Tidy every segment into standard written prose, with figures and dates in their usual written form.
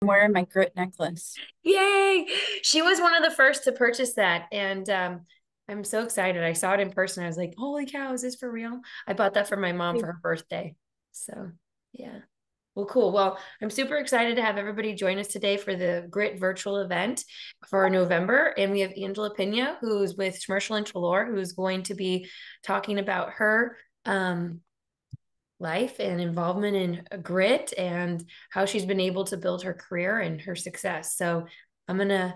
Wearing my grit necklace. Yay! She was one of the first to purchase that. And I'm so excited. I saw it in person. I was like, holy cow, is this for real? I bought that for my mom for her birthday. So, yeah. Well, cool. Well, I'm super excited to have everybody join us today for the Grit virtual event for November. And we have Angela Pena, who's with Commercial and Trelaw, who's going to be talking about her life and involvement in grit and how she's been able to build her career and her success. So I'm going to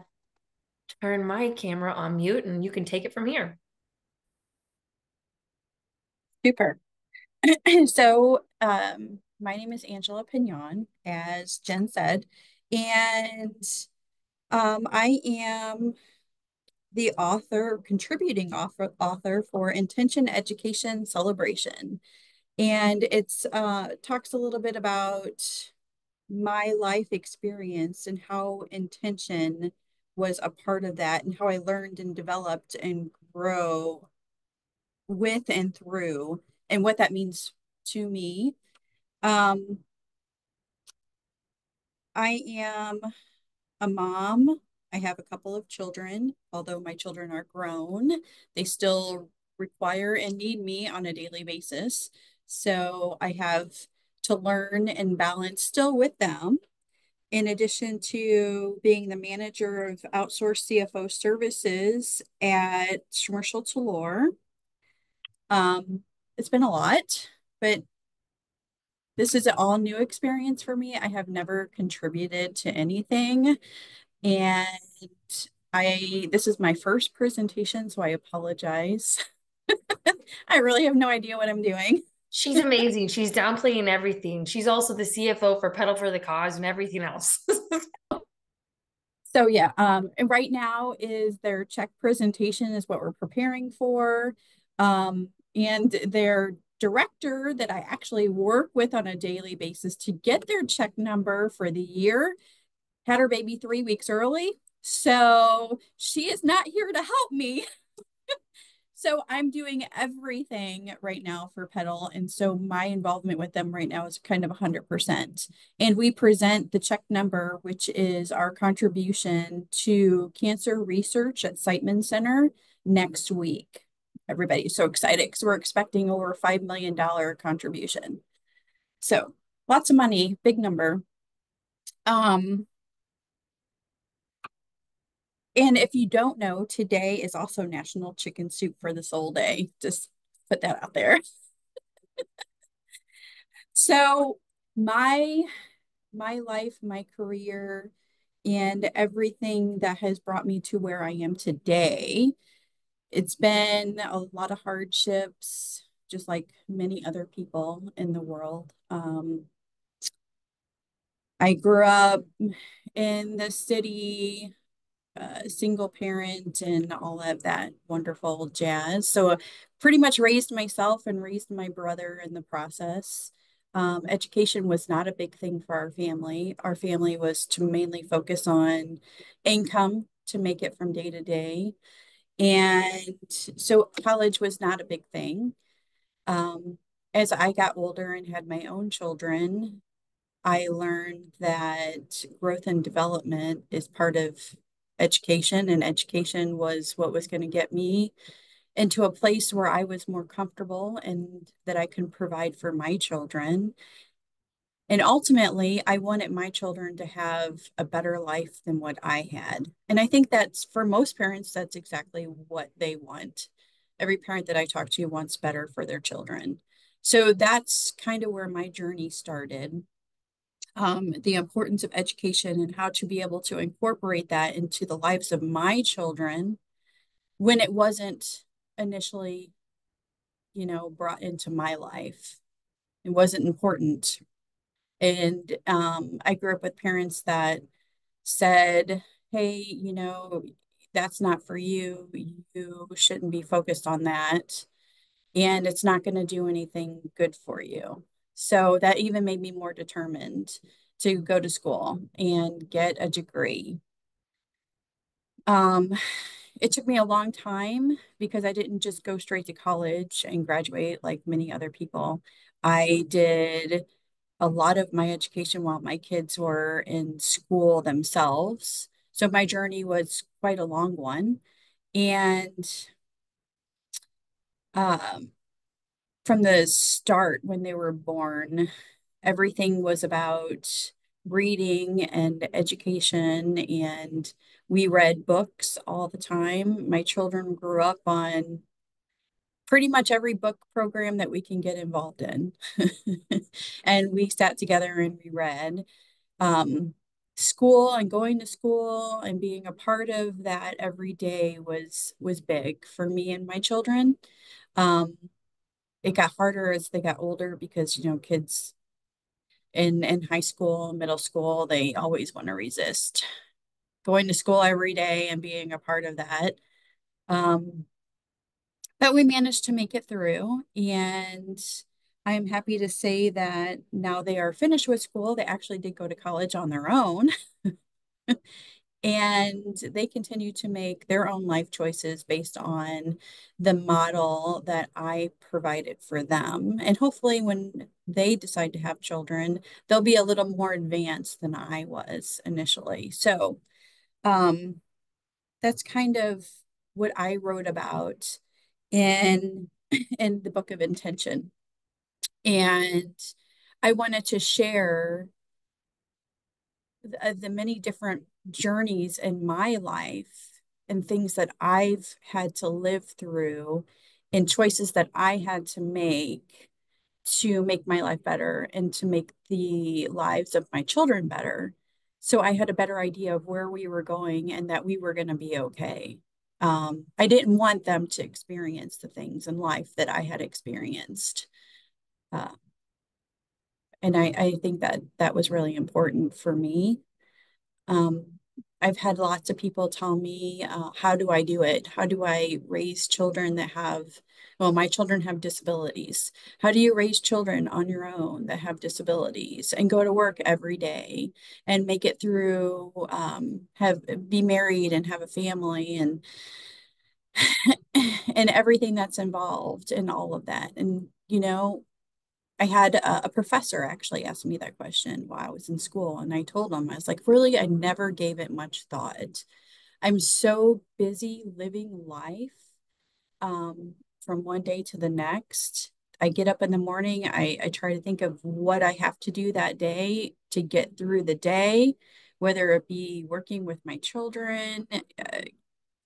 turn my camera on mute and you can take it from here. Super. So, my name is Angela Pinon, as Jen said, and I am the author, contributing author for Intention Education Celebration. And it's talks a little bit about my life experience and how intention was a part of that and how I learned and developed and grow with and through and what that means to me. Um, I am a mom. I have a couple of children, although my children are grown, they still require and need me on a daily basis. So I have to learn and balance still with them. In addition to being the manager of outsourced CFO services at Commercial Tour, it's been a lot, but this is an all new experience for me. I have never contributed to anything, and I this is my first presentation, so I apologize. I really have no idea what I'm doing. She's amazing. She's downplaying everything. She's also the CFO for Pedal for the Cause and everything else. So yeah, and right now is their check presentation is what we're preparing for. And their director that I actually work with on a daily basis to get their check number for the year had her baby 3 weeks early. So she is not here to help me. So I'm doing everything right now for Pedal. And so my involvement with them right now is kind of 100%. And we present the check number, which is our contribution to cancer research at Siteman Center next week. Everybody's so excited because we're expecting over $5 million contribution. So lots of money, big number. Um, and if you don't know, today is also National Chicken Soup for the Soul Day. Just put that out there. So my my life, my career, and everything that has brought me to where I am today, it's been a lot of hardships, just like many other people in the world. I grew up in the city, single parent, and all of that wonderful jazz. So, pretty much raised myself and raised my brother in the process. Education was not a big thing for our family. Our family was to mainly focus on income to make it from day to day. And so, college was not a big thing. Um, as I got older and had my own children, I learned that growth and development is part of education, and education was what was going to get me into a place where I was more comfortable and that I can provide for my children. And ultimately, I wanted my children to have a better life than what I had. And I think that's for most parents, that's exactly what they want. Every parent that I talk to wants better for their children. So that's kind of where my journey started, the importance of education and how to be able to incorporate that into the lives of my children when it wasn't initially, brought into my life. It wasn't important. And I grew up with parents that said, hey, that's not for you. You shouldn't be focused on that. And it's not going to do anything good for you. So that even made me more determined to go to school and get a degree. Um, it took me a long time because I didn't just go straight to college and graduate like many other people. I did a lot of my education while my kids were in school themselves. So my journey was quite a long one. And um, from the start, when they were born, everything was about reading and education. And we read books all the time. My children grew up on pretty much every book program that we can get involved in. And we sat together and we read. Um, School and going to school and being a part of that every day was big for me and my children. Um, it got harder as they got older because, kids in high school, middle school, they always want to resist going to school every day and being a part of that. Um, but we managed to make it through, and I'm happy to say that now they are finished with school. They actually did go to college on their own, and they continue to make their own life choices based on the model that I provided for them. And hopefully, when they decide to have children, they'll be a little more advanced than I was initially. So, um, that's kind of what I wrote about in in the book of intention. And I wanted to share the many different journeys in my life and things that I've had to live through and choices that I had to make my life better and to make the lives of my children better. So I had a better idea of where we were going and that we were going to be okay. I didn't want them to experience the things in life that I had experienced. Uh, and I think that that was really important for me. Um, I've had lots of people tell me, how do I do it? How do I raise children that have, well, my children have disabilities. How do you raise children on your own that have disabilities and go to work every day and make it through, be married and have a family and and everything that's involved in all of that. And, I had a professor actually ask me that question while I was in school, and I told him, I was like, really, I never gave it much thought. I'm so busy living life, from one day to the next. I get up in the morning, I try to think of what I have to do that day to get through the day, whether it be working with my children,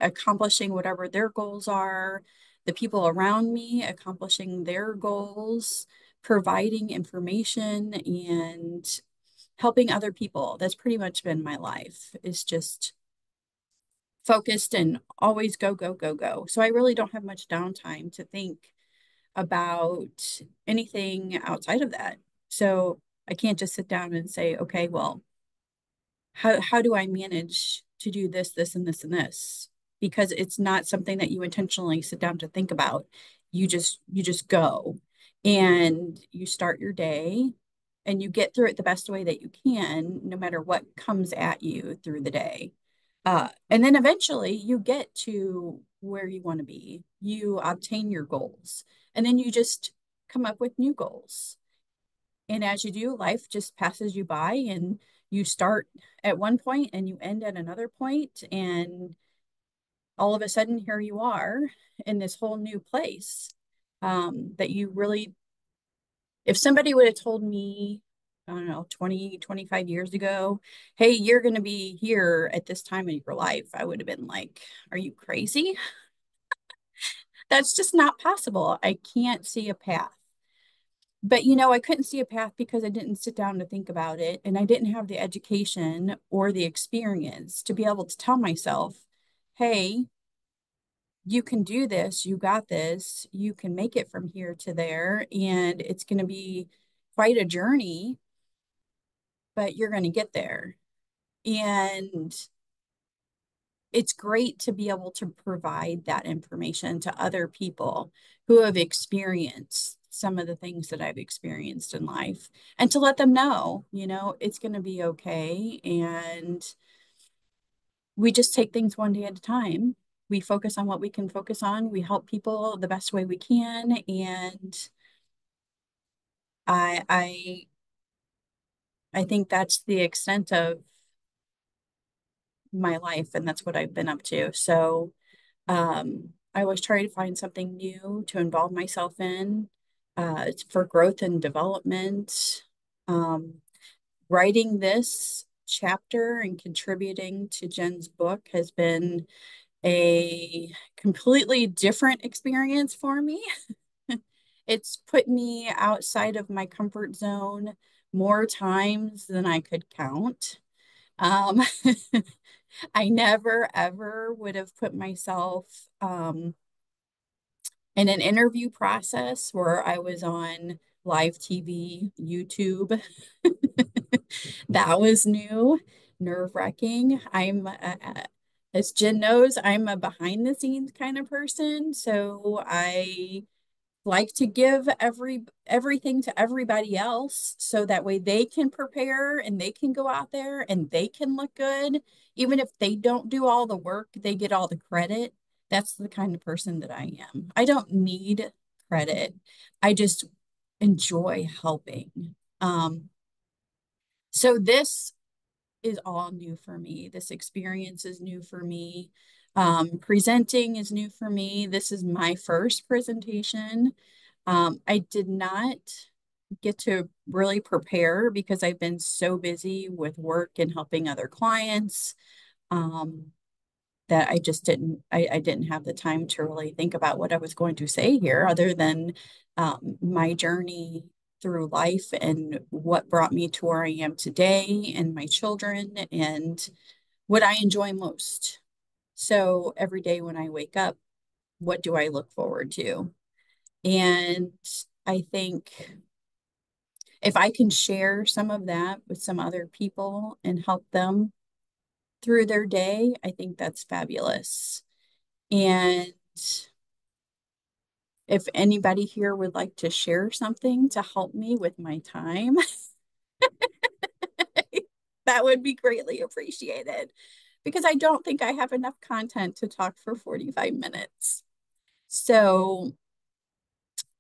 accomplishing whatever their goals are, the people around me accomplishing their goals, providing information and helping other people. That's pretty much been my life. Is just focused and always go, go, go, go. So I really don't have much downtime to think about anything outside of that. So I can't just sit down and say, okay, well, how do I manage to do this, this, and this, and this? Because it's not something that you intentionally sit down to think about. You just go and you start your day and you get through it the best way that you can, no matter what comes at you through the day. And then eventually you get to where you want to be. You obtain your goals, and then you just come up with new goals. And as you do, life just passes you by, and you start at one point and you end at another point, and all of a sudden, here you are in this whole new place, that you really, if somebody would have told me, I don't know, 20, 25 years ago, hey, you're going to be here at this time of your life, I would have been like, are you crazy? That's just not possible. I can't see a path. But I couldn't see a path because I didn't sit down to think about it. And I didn't have the education or the experience to be able to tell myself, hey, you can do this, you got this, you can make it from here to there. And it's going to be quite a journey, but you're going to get there. And it's great to be able to provide that information to other people who have experienced some of the things that I've experienced in life, and to let them know, it's going to be okay. And we just take things one day at a time. We focus on what we can focus on. We help people the best way we can. And I I think that's the extent of my life, and that's what I've been up to. So I always try to find something new to involve myself in. It's for growth and development. Um, Writing this chapter and contributing to Jen's book has been a completely different experience for me. It's put me outside of my comfort zone more times than I could count. Um, I never, ever would have put myself in an interview process where I was on live TV, YouTube. That was new, nerve-wracking. As Jen knows, I'm a behind the scenes kind of person. So I like to give everything to everybody else so that way they can prepare and they can go out there and they can look good. Even if they don't do all the work, they get all the credit. That's the kind of person that I am. I don't need credit. I just enjoy helping. So this is all new for me. This experience is new for me. Presenting is new for me. This is my first presentation. I did not get to really prepare because I've been so busy with work and helping other clients, um, that I just I didn't have the time to really think about what I was going to say here, other than my journey through life and what brought me to where I am today and my children and what I enjoy most. So every day when I wake up, what do I look forward to? And I think if I can share some of that with some other people and help them through their day, I think that's fabulous. And if anybody here would like to share something to help me with my time, that would be greatly appreciated because I don't think I have enough content to talk for 45 minutes. So,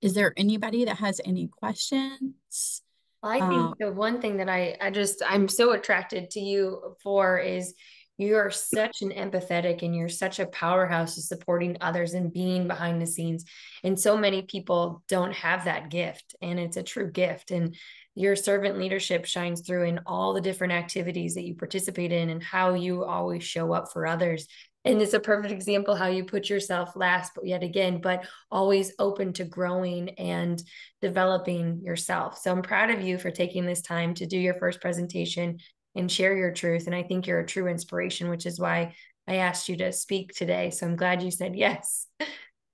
is there anybody that has any questions? I Um, think the one thing that I'm so attracted to you for is you're such an empathetic and you're such a powerhouse of supporting others and being behind the scenes. And so many people don't have that gift, and it's a true gift. And your servant leadership shines through in all the different activities that you participate in and how you always show up for others. And it's a perfect example how you put yourself last, but yet again, but always open to growing and developing yourself. So I'm proud of you for taking this time to do your first presentation and share your truth. And I think you're a true inspiration, which is why I asked you to speak today. So I'm glad you said yes.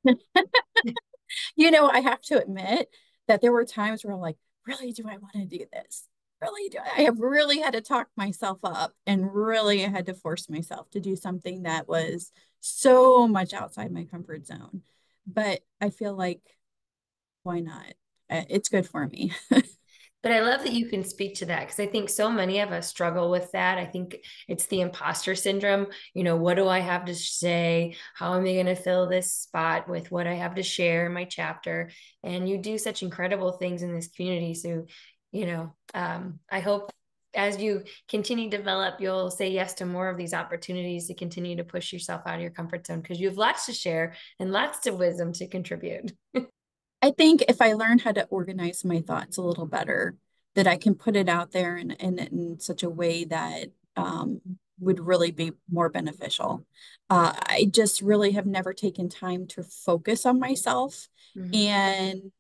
I have to admit that there were times where I'm like, really, do I want to do this? Really, do I have really had to talk myself up and really had to force myself to do something that was so much outside my comfort zone. But I feel like, why not? It's good for me. But I love that you can speak to that because I think so many of us struggle with that. I think it's the imposter syndrome. What do I have to say? How am I going to fill this spot with what I have to share in my chapter? And you do such incredible things in this community. So, I hope as you continue to develop, you'll say yes to more of these opportunities to continue to push yourself out of your comfort zone because you have lots to share and lots of wisdom to contribute. I think if I learn how to organize my thoughts a little better, that I can put it out there in such a way that would really be more beneficial. I just really have never taken time to focus on myself Mhm. and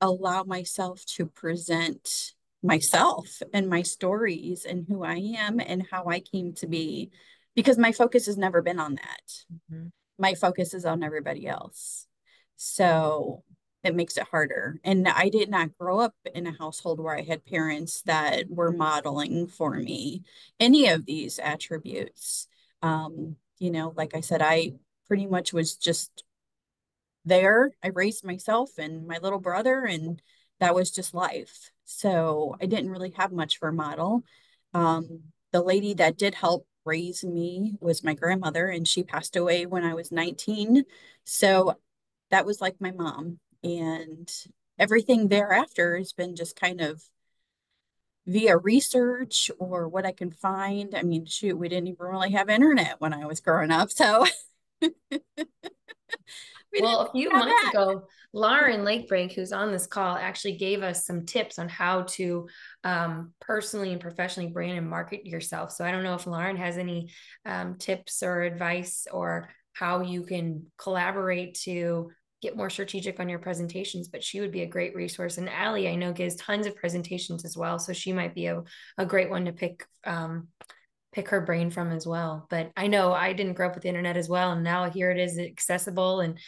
allow myself to present myself and my stories and who I am and how I came to be, because my focus has never been on that. Mhm. My focus is on everybody else. So it makes it harder. And I did not grow up in a household where I had parents that were modeling for me any of these attributes. Like I said, I pretty much was just there. I raised myself and my little brother, and that was just life. So I didn't really have much for a model. The lady that did help raise me was my grandmother, and she passed away when I was 19. So that was like my mom. And everything thereafter has been just kind of via research or what I can find. I mean, shoot, we didn't even really have internet when I was growing up, so we didn't Well, a few have months that. ago, Lauren Lakebreak, who's on this call, actually gave us some tips on how to personally and professionally brand and market yourself. So I don't know if Lauren has any tips or advice or how you can collaborate to get more strategic on your presentations, but she would be a great resource. And Allie, I know, gives tons of presentations as well. So she might be a great one to pick her brain from as well. But I know I didn't grow up with the internet as well. And now here it is accessible and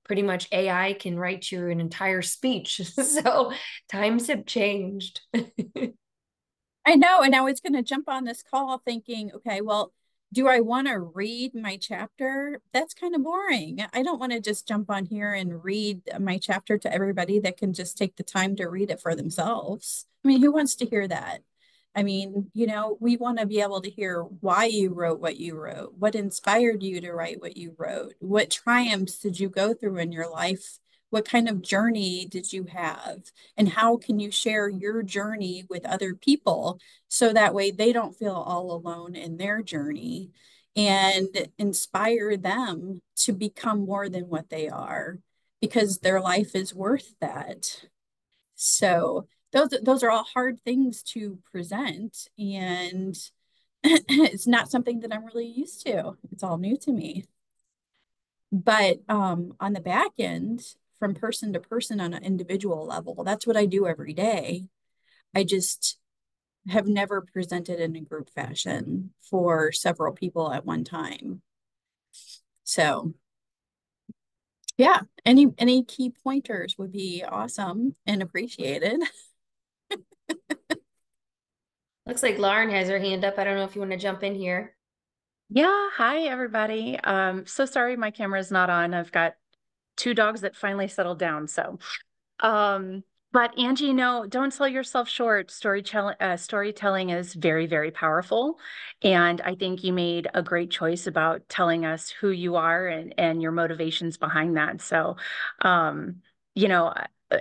pretty much AI can write you an entire speech. So times have changed. I know, and I was going to jump on this call thinking, okay, well, do I want to read my chapter? That's kind of boring. I don't want to just jump on here and read my chapter to everybody that can just take the time to read it for themselves. I mean, who wants to hear that? I mean, we want to be able to hear why you wrote what you wrote, what inspired you to write what you wrote, what triumphs did you go through in your life, what kind of journey did you have, and how can you share your journey with other people so that way they don't feel all alone in their journey and inspire them to become more than what they are because their life is worth that. So those are all hard things to present, and it's not something that I'm really used to. It's all new to me. But on the back end, from person to person on an individual level, that's what I do every day. I just have never presented in a group fashion for several people at one time. So yeah, any key pointers would be awesome and appreciated. Looks like Lauren has her hand up. I don't know if you want to jump in here. Yeah, hi everybody. So sorry my camera's not on. I've got two dogs that finally settled down. Um, but Angie, no, don't sell yourself short. Storytelling is very, very powerful. And I think you made a great choice about telling us who you are and your motivations behind that. Um, you know,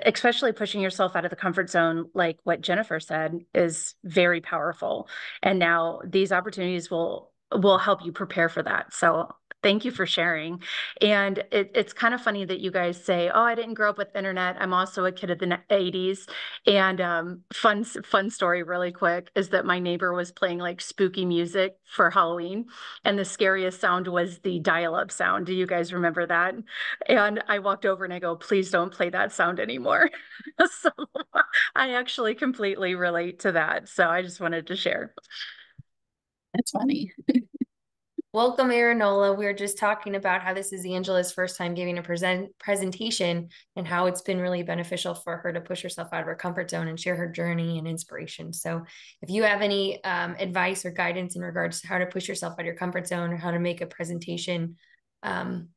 especially pushing yourself out of the comfort zone, like what Jennifer said, is very powerful. And now these opportunities will help you prepare for that. So thank you for sharing. And it's kind of funny that you guys say, "Oh, I didn't grow up with internet. I'm also a kid of the '80s." And fun story, really quick, is that my neighbor was playing like spooky music for Halloween, and the scariest sound was the dial-up sound. Do you guys remember that? And I walked over and I go, "Please don't play that sound anymore." So I actually completely relate to that. So I just wanted to share. That's funny. Welcome, Aranola. We were just talking about how this is Angela's first time giving a presentation and how it's been really beneficial for her to push herself out of her comfort zone and share her journey and inspiration. So, if you have any advice or guidance in regards to how to push yourself out of your comfort zone or how to make a presentation, um,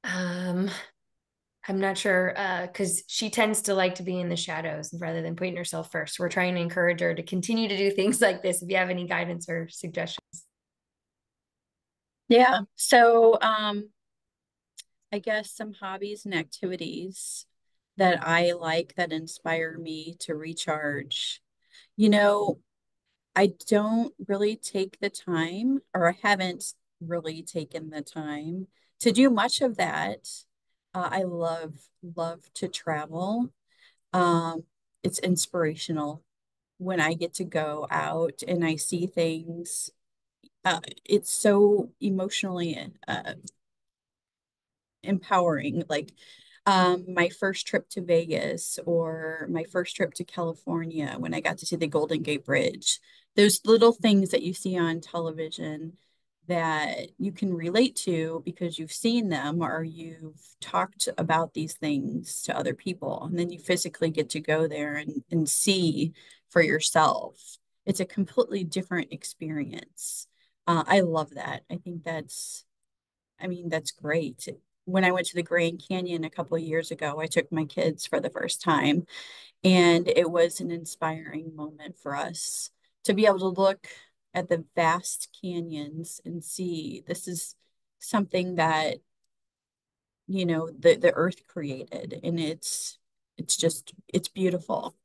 um, I'm not sure because she tends to like to be in the shadows rather than putting herself first. We're trying to encourage her to continue to do things like this. If you have any guidance or suggestions. Yeah. So I guess some hobbies and activities that I like that inspire me to recharge. You know, I don't really take the time, or I haven't really taken the time to do much of that. I love to travel. Um, it's inspirational when I get to go out and I see things. It's so emotionally empowering. Like my first trip to Vegas or my first trip to California when I got to see the Golden Gate Bridge. Those little things that you see on television that you can relate to because you've seen them or you've talked about these things to other people. And then you physically get to go there and see for yourself. It's a completely different experience. I love that. I mean, that's great. When I went to the Grand Canyon a couple of years ago, I took my kids for the first time, and it was an inspiring moment for us to be able to look at the vast canyons and see this is something that, the earth created, and it's beautiful.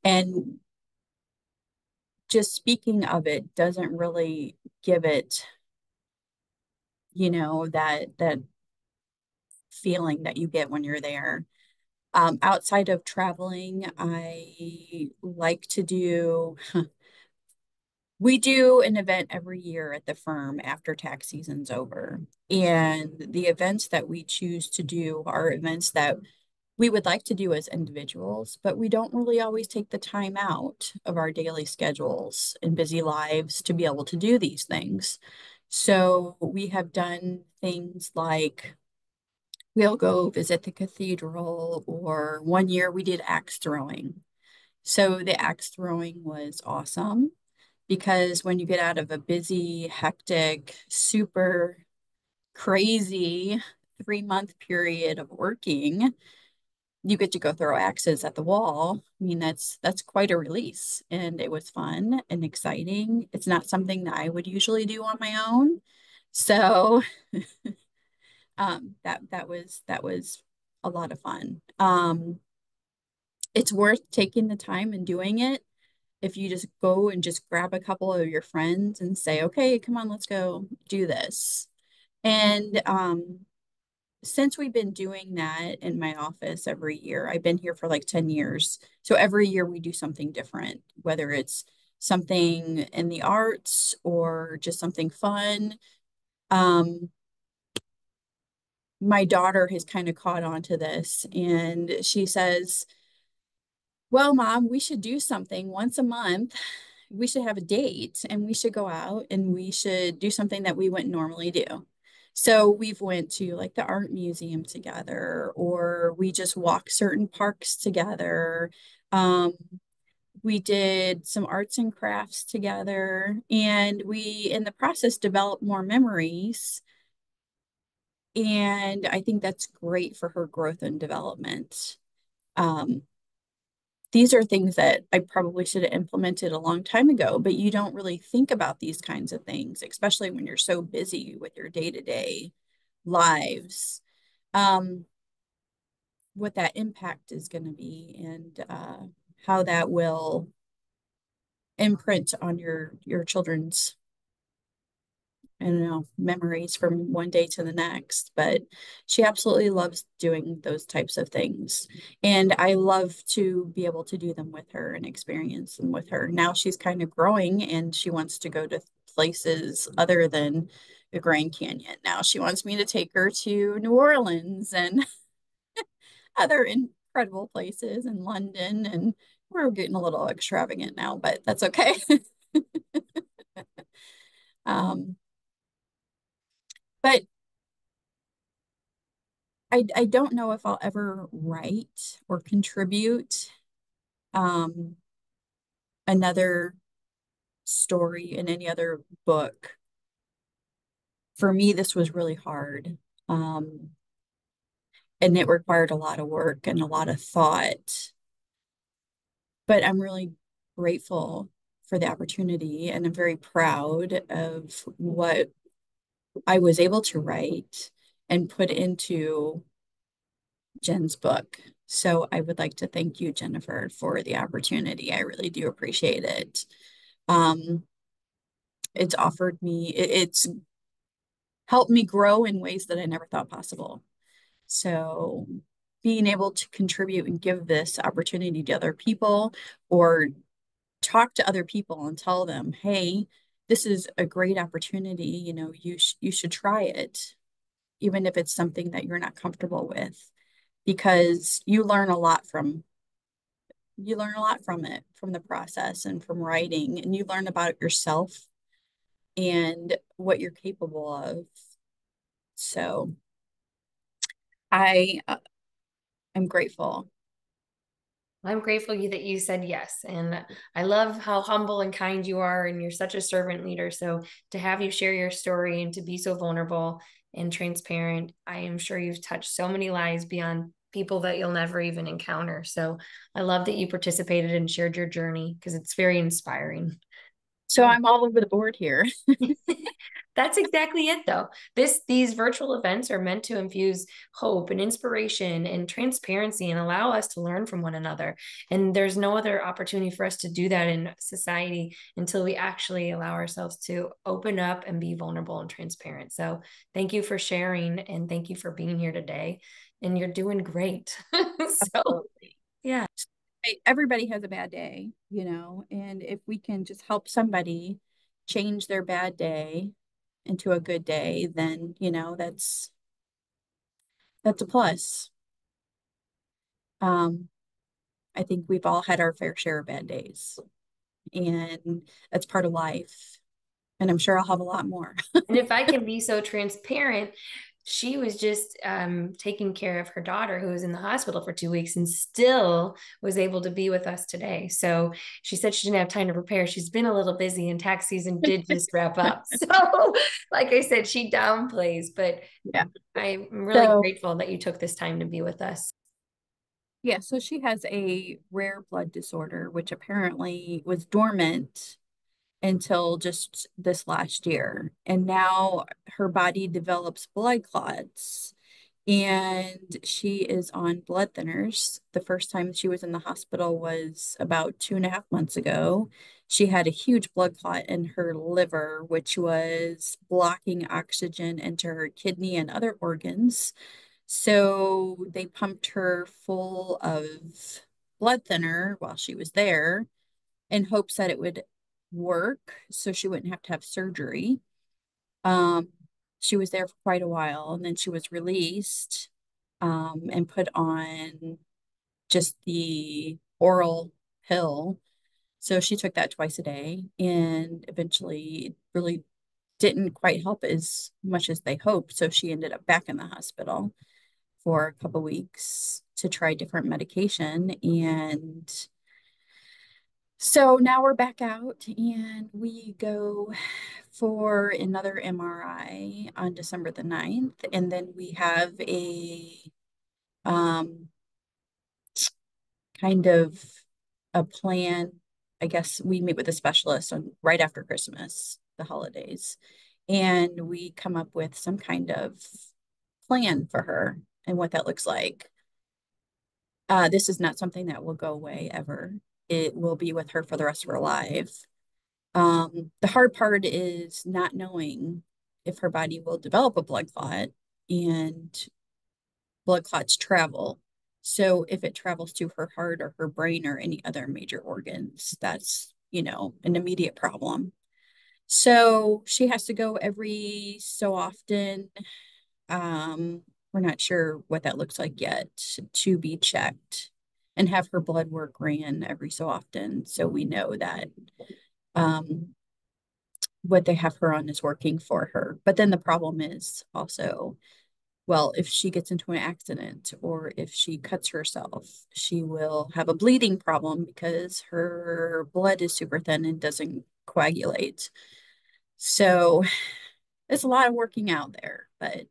And just speaking of it doesn't really give it, that feeling that you get when you're there. Outside of traveling, I like to do, we do an event every year at the firm after tax season's over. And the events that we choose to do are events that we would like to do as individuals, but we don't really always take the time out of our daily schedules and busy lives to be able to do these things. So we have done things like we'll go visit the cathedral, or one year we did axe throwing. So the axe throwing was awesome because when you get out of a busy, hectic, super crazy 3-month period of working, you get to go throw axes at the wall. I mean, that's quite a release, and it was fun and exciting. It's not something that I would usually do on my own. So that was a lot of fun. It's worth taking the time and doing it if you just go and just grab a couple of your friends and say, okay, come on, let's go do this. And since we've been doing that in my office every year, I've been here for like 10 years. So every year we do something different, whether it's something in the arts or just something fun. Um, my daughter has kind of caught on to this, and she says, well, Mom, we should do something once a month. We should have a date and we should go out and we should do something that we wouldn't normally do. So we've went to like the art museum together, or we just walk certain parks together. Um, we did some arts and crafts together, and we, in the process, developed more memories. And I think that's great for her growth and development. Um, these are things that I probably should have implemented a long time ago, but you don't really think about these kinds of things, especially when you're so busy with your day-to-day lives. Um, what that impact is going to be, and how that will imprint on your children's, I don't know, memories from one day to the next. But she absolutely loves doing those types of things. And I love to be able to do them with her and experience them with her. Now she's kind of growing and she wants to go to places other than the Grand Canyon. Now she wants me to take her to New Orleans and other incredible places in London. And we're getting a little extravagant now, but that's okay. um, but I don't know if I'll ever write or contribute um, another story in any other book. For me, this was really hard. Um, and it required a lot of work and a lot of thought. But I'm really grateful for the opportunity, and I'm very proud of what I was able to write and put into Jen's book. So I would like to thank you, Jennifer, for the opportunity. I really do appreciate it. Um, it's offered me, it's helped me grow in ways that I never thought possible. So being able to contribute and give this opportunity to other people, or talk to other people and tell them, hey, this is a great opportunity, you should try it, even if it's something that you're not comfortable with, because you learn a lot from it, from the process and from writing, and you learn about yourself and what you're capable of. So I am grateful. I'm grateful that you said yes. And I love how humble and kind you are, and you're such a servant leader. So to have you share your story and to be so vulnerable and transparent, I am sure you've touched so many lives beyond people that you'll never even encounter. So I love that you participated and shared your journey because it's very inspiring. So I'm all over the board here. That's exactly it though. These virtual events are meant to infuse hope and inspiration and transparency and allow us to learn from one another. And there's no other opportunity for us to do that in society until we actually allow ourselves to open up and be vulnerable and transparent. So thank you for sharing and thank you for being here today. And you're doing great. So Absolutely. yeah. Everybody has a bad day, and if we can just help somebody change their bad day into a good day, then, that's a plus. Um, I think we've all had our fair share of bad days, and that's part of life. And I'm sure I'll have a lot more. And if I can be so transparent, she was just taking care of her daughter who was in the hospital for 2 weeks and still was able to be with us today. So she said she didn't have time to prepare. She's been a little busy and tax season did just wrap up. So, like I said, she downplays, but Yeah. I'm really So, grateful that you took this time to be with us. yeah, so she has a rare blood disorder, which apparently was dormant until just this last year. And now her body develops blood clots and she is on blood thinners. The first time she was in the hospital was about 2.5 months ago. She had a huge blood clot in her liver, which was blocking oxygen into her kidney and other organs. So they pumped her full of blood thinner while she was there in hopes that it would work so she wouldn't have to have surgery. Um, she was there for quite a while and then she was released and put on just the oral pill. So she took that twice a day and eventually it really didn't quite help as much as they hoped. So she ended up back in the hospital for a couple weeks to try different medication. And so now we're back out and we go for another MRI on December the 9th. And then we have a um, kind of a plan. I guess we meet with a specialist on right after Christmas, the holidays, and we come up with some kind of plan for her and what that looks like. This is not something that will go away ever. It will be with her for the rest of her life. The hard part is not knowing if her body will develop a blood clot and blood clots travel. So if it travels to her heart or her brain or any other major organs, that's, an immediate problem. So she has to go every so often. Um, we're not sure what that looks like yet to be checked and have her blood work ran every so often. So we know that um, what they have her on is working for her. But then the problem is also, well, if she gets into an accident or if she cuts herself, she will have a bleeding problem because her blood is super thin and doesn't coagulate. So it's a lot of working out there, but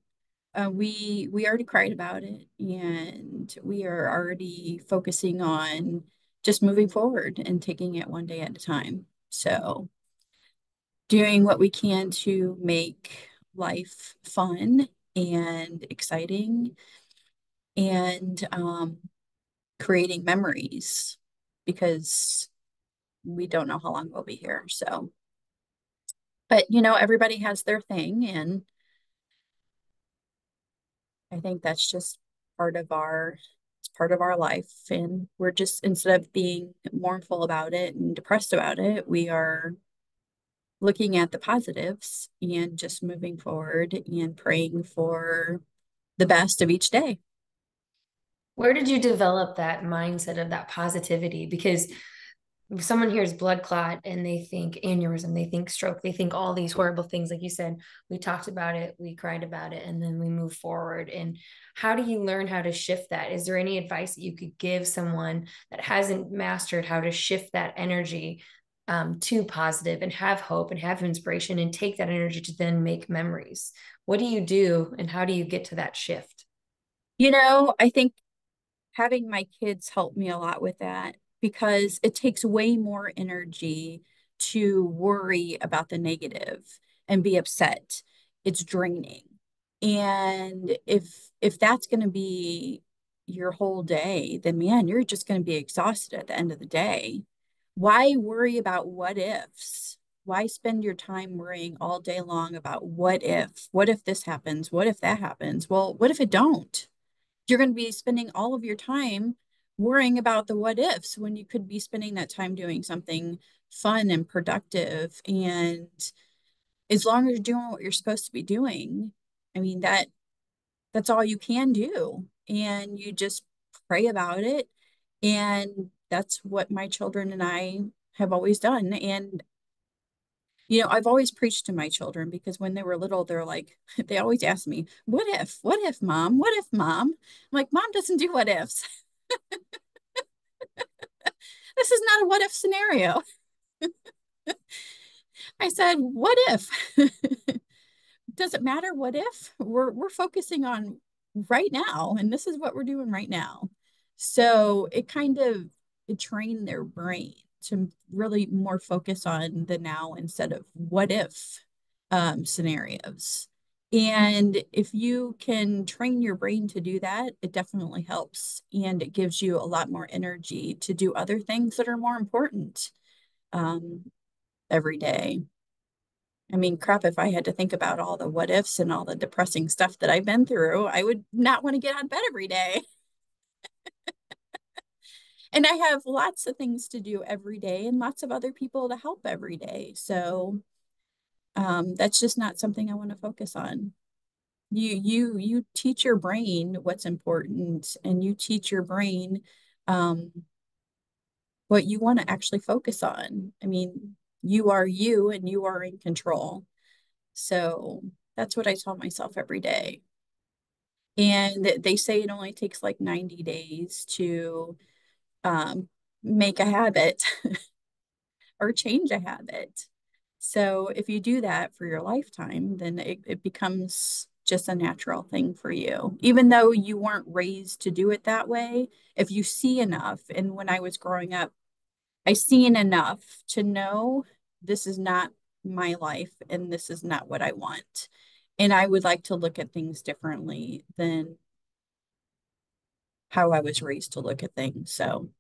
we already cried about it, and we are already focusing on just moving forward and taking it one day at a time. So doing what we can to make life fun and exciting and creating memories because we don't know how long we'll be here. So, but everybody has their thing, and I think that's just part of our it's part of our life. And we're just instead of being mournful about it and depressed about it, we are looking at the positives and just moving forward and praying for the best of each day. Where did you develop that mindset of that positivity? Because if someone hears blood clot and they think aneurysm, they think stroke, they think all these horrible things. Like you said, we talked about it, we cried about it, and then we move forward. And how do you learn how to shift that? Is there any advice that you could give someone that hasn't mastered how to shift that energy to positive and have hope and have inspiration and take that energy to then make memories? What do you do and how do you get to that shift? I think having my kids help me a lot with that because it takes way more energy to worry about the negative. and be upset. It's draining. And if that's going to be your whole day, then man, you're just going to be exhausted at the end of the day. Why worry about what ifs? Why spend your time worrying all day long about what if? What if this happens? What if that happens? Well, what if it don't? You're going to be spending all of your time worrying about the what ifs when you could be spending that time doing something fun and productive. And as long as you're doing what you're supposed to be doing, I mean that's all you can do. And you just pray about it. And that's what my children and I have always done. And I've always preached to my children because when they were little, they're like, they always ask me, what if? What if, mom? What if, mom? I'm like, mom doesn't do what ifs. This is not a what if scenario. I said, what if? Does it matter what if? We're focusing on right now, and this is what we're doing right now. So it trained their brain to really more focus on the now instead of what if scenarios. And if you can train your brain to do that, it definitely helps. And it gives you a lot more energy to do other things that are more important um, every day. I mean, crap, if I had to think about all the what ifs and all the depressing stuff that I've been through, I would not want to get out of bed every day. And I have lots of things to do every day and lots of other people to help every day. So that's just not something I want to focus on. You teach your brain what's important, and you teach your brain um, what you want to actually focus on. I mean, you are you and you are in control. So that's what I tell myself every day. And they say it only takes like 90 days to um, make a habit or change a habit. So if you do that for your lifetime, then it becomes just a natural thing for you. Even though you weren't raised to do it that way, if you see enough, and when I was growing up, I seen enough to know this is not my life and this is not what I want. And I would like to look at things differently than how I was raised to look at things. So,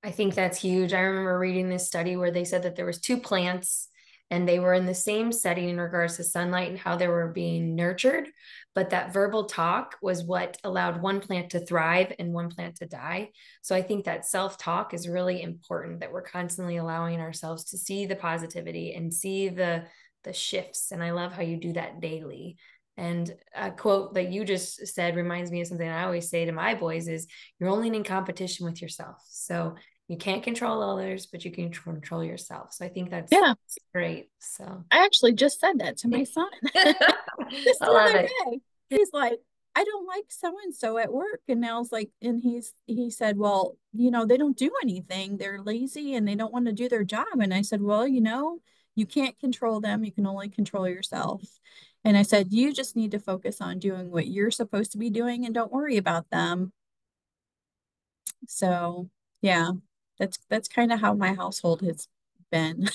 I think that's huge. I remember reading this study where they said that there was two plants and they were in the same setting in regards to sunlight and how they were being nurtured, but that verbal talk was what allowed one plant to thrive and one plant to die. So I think that self-talk is really important, that we're constantly allowing ourselves to see the positivity and see the shifts. And I love how you do that daily. And a quote that you just said reminds me of something I always say to my boys is, you're only in competition with yourself. So you can't control others, but you can control yourself. So I think that's yeah, great. So I actually just said that to my son just I the love other it. day. He's like, I don't like so and so at work. And I was like, and he said, well, they don't do anything. They're lazy and they don't want to do their job. And I said, well, you can't control them. You can only control yourself. And I said, you just need to focus on doing what you're supposed to be doing and don't worry about them. So yeah, that's kind of how my household has been.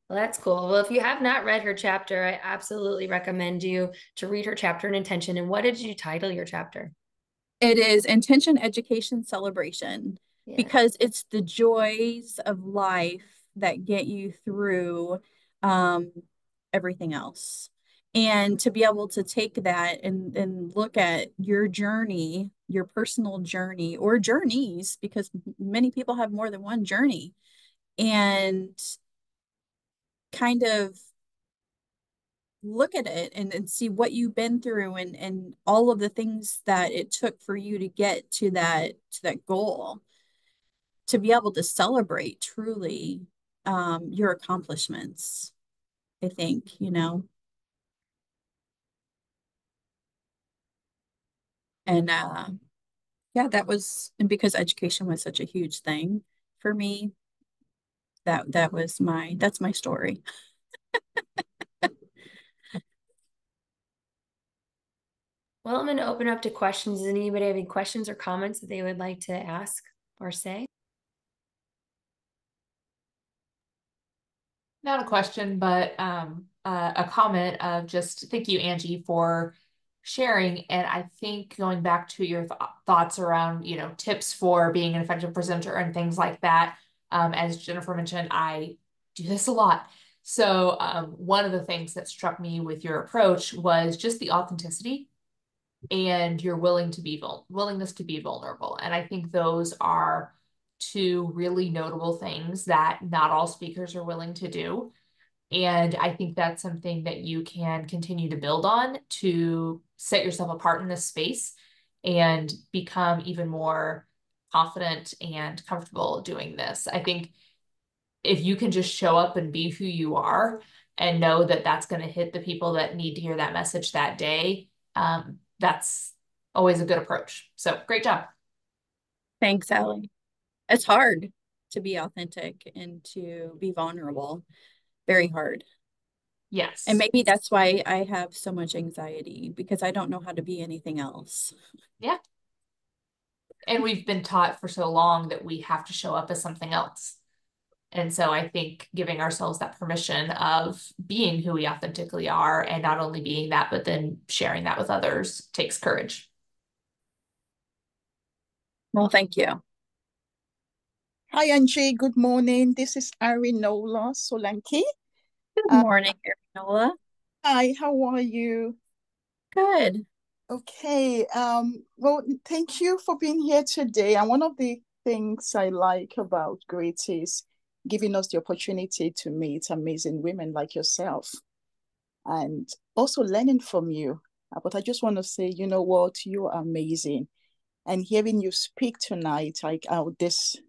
Well, that's cool. Well, if you have not read her chapter, I absolutely recommend you to read her chapter in intention. And what did you title your chapter? It is Intention Education Celebration Yeah. because it's the joys of life that get you through um, everything else. And to be able to take that and look at your journey, your personal journey or journeys, because many people have more than one journey, and kind of look at it and see what you've been through and all of the things that it took for you to get to that goal, to be able to celebrate truly your accomplishments, I think, and yeah, and because education was such a huge thing for me, that's my story. Well, I'm going to open up to questions. Does anybody have any questions or comments that they would like to ask or say? Not a question, but a comment of just thank you, Angie, for sharing. And I think going back to your thoughts around, tips for being an effective presenter and things like that. As Jennifer mentioned, I do this a lot. So one of the things that struck me with your approach was just the authenticity and your willingness to be vulnerable. And I think those are two really notable things that not all speakers are willing to do. And I think that's something that you can continue to build on to set yourself apart in this space and become even more confident and comfortable doing this. I think if you can just show up and be who you are and know that that's going to hit the people that need to hear that message that day, that's always a good approach. So great job. Thanks, Allie. It's hard to be authentic and to be vulnerable. Very hard. And Yes. maybe that's why I have so much anxiety because I don't know how to be anything else. Yeah. And we've been taught for so long that we have to show up as something else. And so I think giving ourselves that permission of being who we authentically are and not only being that, but then sharing that with others takes courage. Well, thank you. Hi, Angie. Good morning. This is Arinola Solanke. Good morning, Nola. Hi, how are you? Good. Okay. Well, thank you for being here today. And one of the things I like about G.R.I.T is giving us the opportunity to meet amazing women like yourself and also learning from you. But I just want to say, you know what? You are amazing. And hearing you speak tonight, like just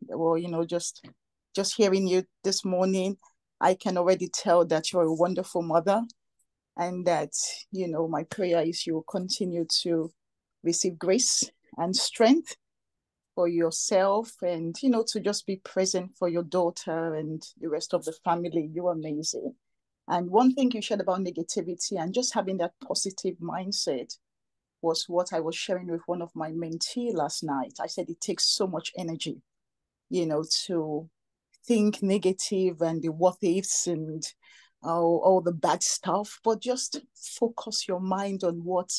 hearing you this morning, I can already tell that you're a wonderful mother, and that my prayer is you will continue to receive grace and strength for yourself, and to just be present for your daughter and the rest of the family. You're amazing. And one thing you shared about negativity and just having that positive mindset was what I was sharing with one of my mentee last night. I said it takes so much energy, to think negative and the what ifs and all the bad stuff, but just focus your mind on what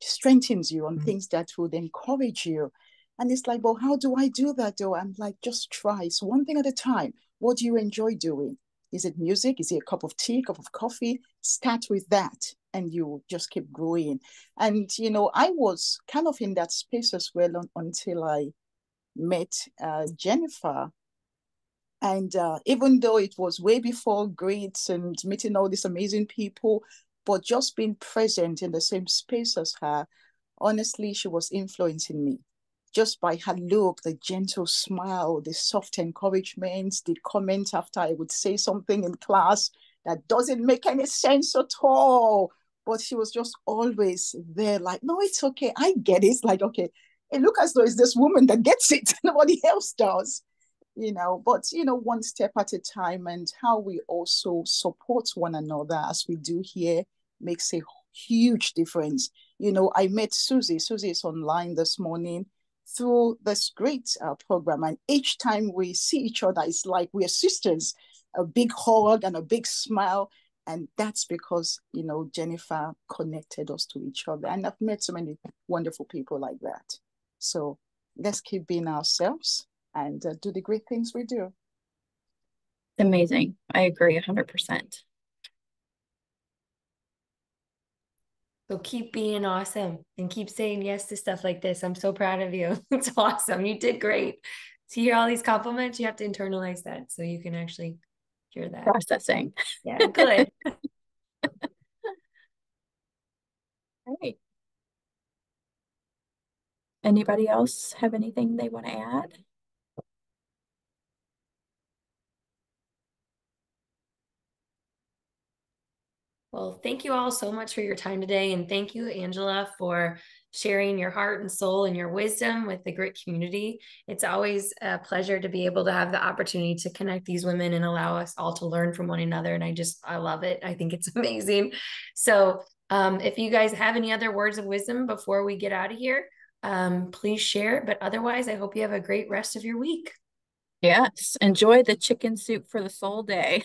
strengthens you, on things that would encourage you. And it's like, well, how do I do that though? I'm like, just try. So one thing at a time. What do you enjoy doing? Is it music? Is it a cup of tea, cup of coffee? Start with that and you just keep growing. And, I was kind of in that space as well until I met Jennifer. And even though it was way before grades and meeting all these amazing people, but just being present in the same space as her, honestly, she was influencing me just by her look, the gentle smile, the soft encouragement, the comment after I would say something in class that doesn't make any sense at all. But she was just always there, like, no, it's okay. I get it. It's like, okay, it look as though it's this woman that gets it. Nobody else does. But one step at a time, and how we also support one another as we do here makes a huge difference. I met Susie. Susie is online this morning through this great program, and each time we see each other, it's like we're sisters. A big hug and a big smile, and that's because Jennifer connected us to each other, and I've met so many wonderful people like that. So let's keep being ourselves and do the great things we do. It's amazing. I agree 100%. So keep being awesome and keep saying yes to stuff like this. I'm so proud of you. It's awesome. You did great. To hear all these compliments, you have to internalize that so you can actually hear that. Processing. Yeah, good. All right. Anybody else have anything they want to add? Well, thank you all so much for your time today. And thank you, Angela, for sharing your heart and soul and your wisdom with the Grit community. It's always a pleasure to be able to have the opportunity to connect these women and allow us all to learn from one another. And I love it. I think it's amazing. So if you guys have any other words of wisdom before we get out of here, please share. But otherwise, I hope you have a great rest of your week. Yes. Enjoy the chicken soup for the soul day.